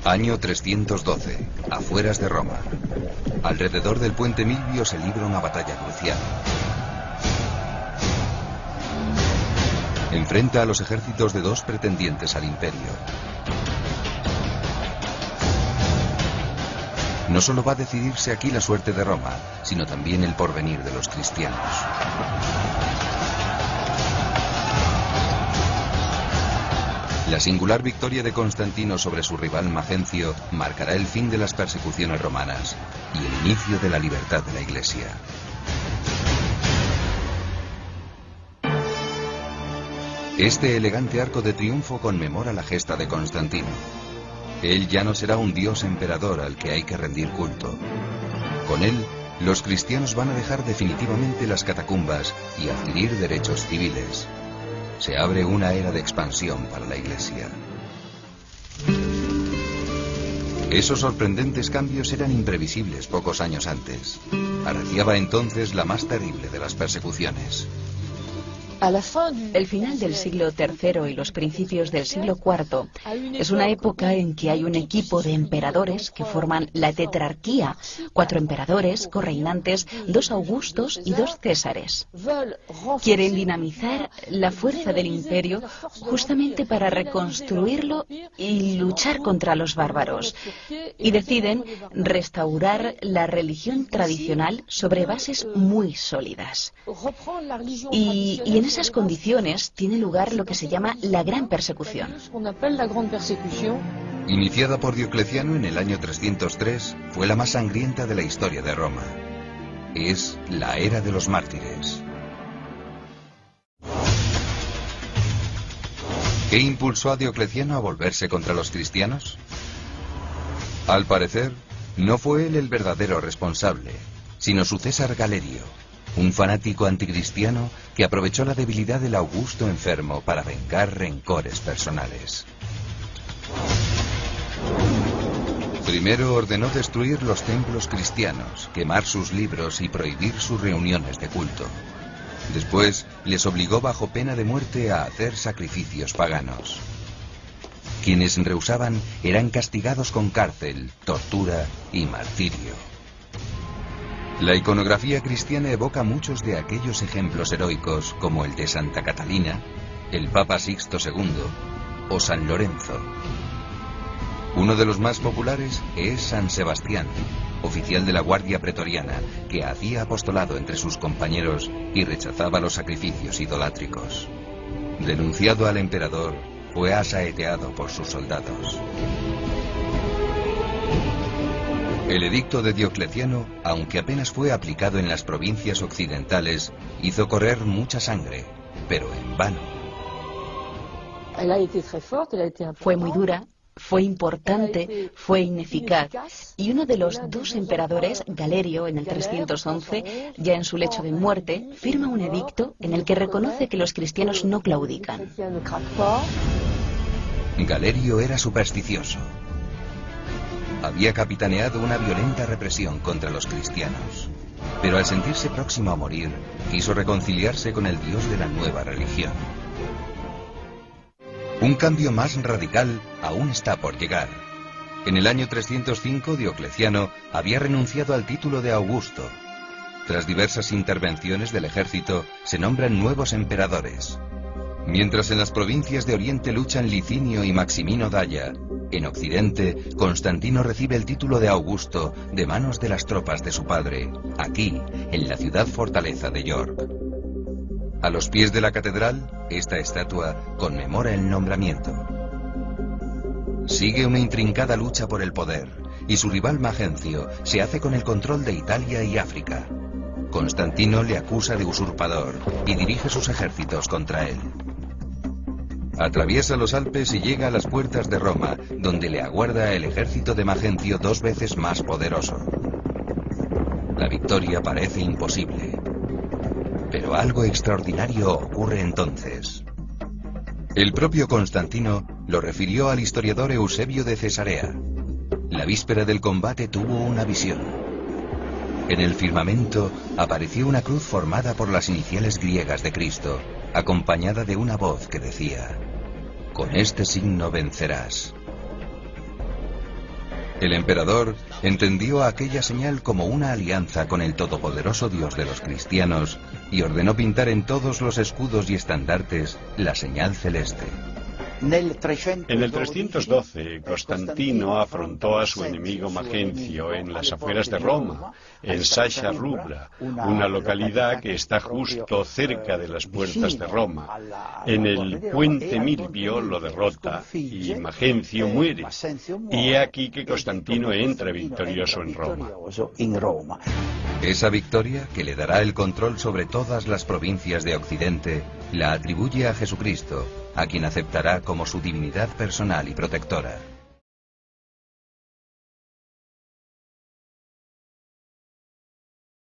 Año 312, afueras de Roma. Alrededor del puente Milvio se libra una batalla crucial. Enfrenta a los ejércitos de dos pretendientes al imperio. No solo va a decidirse aquí la suerte de Roma, sino también el porvenir de los cristianos. La singular victoria de Constantino sobre su rival Magencio marcará el fin de las persecuciones romanas y el inicio de la libertad de la Iglesia. Este elegante arco de triunfo conmemora la gesta de Constantino. Él ya no será un dios emperador al que hay que rendir culto. Con él, los cristianos van a dejar definitivamente las catacumbas y adquirir derechos civiles. Se abre una era de expansión para la Iglesia. Esos sorprendentes cambios eran imprevisibles pocos años antes. Arreciaba entonces la más terrible de las persecuciones. El final del siglo III y los principios del siglo IV es una época en que hay un equipo de emperadores que forman la tetrarquía, 4 emperadores, correinantes, 2 Augustos y 2 Césares. Quieren dinamizar la fuerza del imperio justamente para reconstruirlo y luchar contra los bárbaros. Y deciden restaurar la religión tradicional sobre bases muy sólidas. Y en esas condiciones tiene lugar lo que se llama la Gran Persecución. Iniciada por Diocleciano en el año 303, fue la más sangrienta de la historia de Roma. Es la era de los mártires. ¿Qué impulsó a Diocleciano a volverse contra los cristianos? Al parecer, no fue él el verdadero responsable, sino su César Galerio, un fanático anticristiano que aprovechó la debilidad del Augusto enfermo para vengar rencores personales. Primero ordenó destruir los templos cristianos, quemar sus libros y prohibir sus reuniones de culto. Después les obligó bajo pena de muerte a hacer sacrificios paganos. Quienes rehusaban eran castigados con cárcel, tortura y martirio. La iconografía cristiana evoca muchos de aquellos ejemplos heroicos como el de Santa Catalina, el Papa Sixto II o San Lorenzo. Uno de los más populares es San Sebastián, oficial de la Guardia Pretoriana, que hacía apostolado entre sus compañeros y rechazaba los sacrificios idolátricos. Denunciado al emperador, fue asaeteado por sus soldados. El edicto de Diocleciano, aunque apenas fue aplicado en las provincias occidentales, hizo correr mucha sangre, pero en vano. Fue muy dura, fue importante, fue ineficaz, y uno de los 2 emperadores, Galerio, en el 311, ya en su lecho de muerte, firma un edicto en el que reconoce que los cristianos no claudican. Galerio era supersticioso. Había capitaneado una violenta represión contra los cristianos, pero al sentirse próximo a morir, quiso reconciliarse con el Dios de la nueva religión. Un cambio más radical aún está por llegar. En el año 305, Diocleciano había renunciado al título de Augusto. Tras diversas intervenciones del ejército, se nombran nuevos emperadores. Mientras en las provincias de Oriente luchan Licinio y Maximino Dacia, en Occidente, Constantino recibe el título de Augusto de manos de las tropas de su padre, aquí, en la ciudad fortaleza de York. A los pies de la catedral, esta estatua conmemora el nombramiento. Sigue una intrincada lucha por el poder, y su rival Magencio se hace con el control de Italia y África. Constantino le acusa de usurpador y dirige sus ejércitos contra él. Atraviesa los Alpes y llega a las puertas de Roma, donde le aguarda el ejército de Magencio 2 veces más poderoso. La victoria parece imposible, pero algo extraordinario ocurre entonces. El propio Constantino lo refirió al historiador Eusebio de Cesarea. La víspera del combate tuvo una visión. En el firmamento apareció una cruz formada por las iniciales griegas de Cristo, acompañada de una voz que decía: con este signo vencerás. El emperador entendió aquella señal como una alianza con el todopoderoso Dios de los cristianos y ordenó pintar en todos los escudos y estandartes la señal celeste. En el 312, Constantino afrontó a su enemigo Magencio en las afueras de Roma, en Sasha Rubra, una localidad que está justo cerca de las puertas de Roma. En el puente Milvio lo derrota y Magencio muere. Y he aquí que Constantino entra victorioso en Roma. Esa victoria, que le dará el control sobre todas las provincias de Occidente, la atribuye a Jesucristo, a quien aceptará como su divinidad personal y protectora.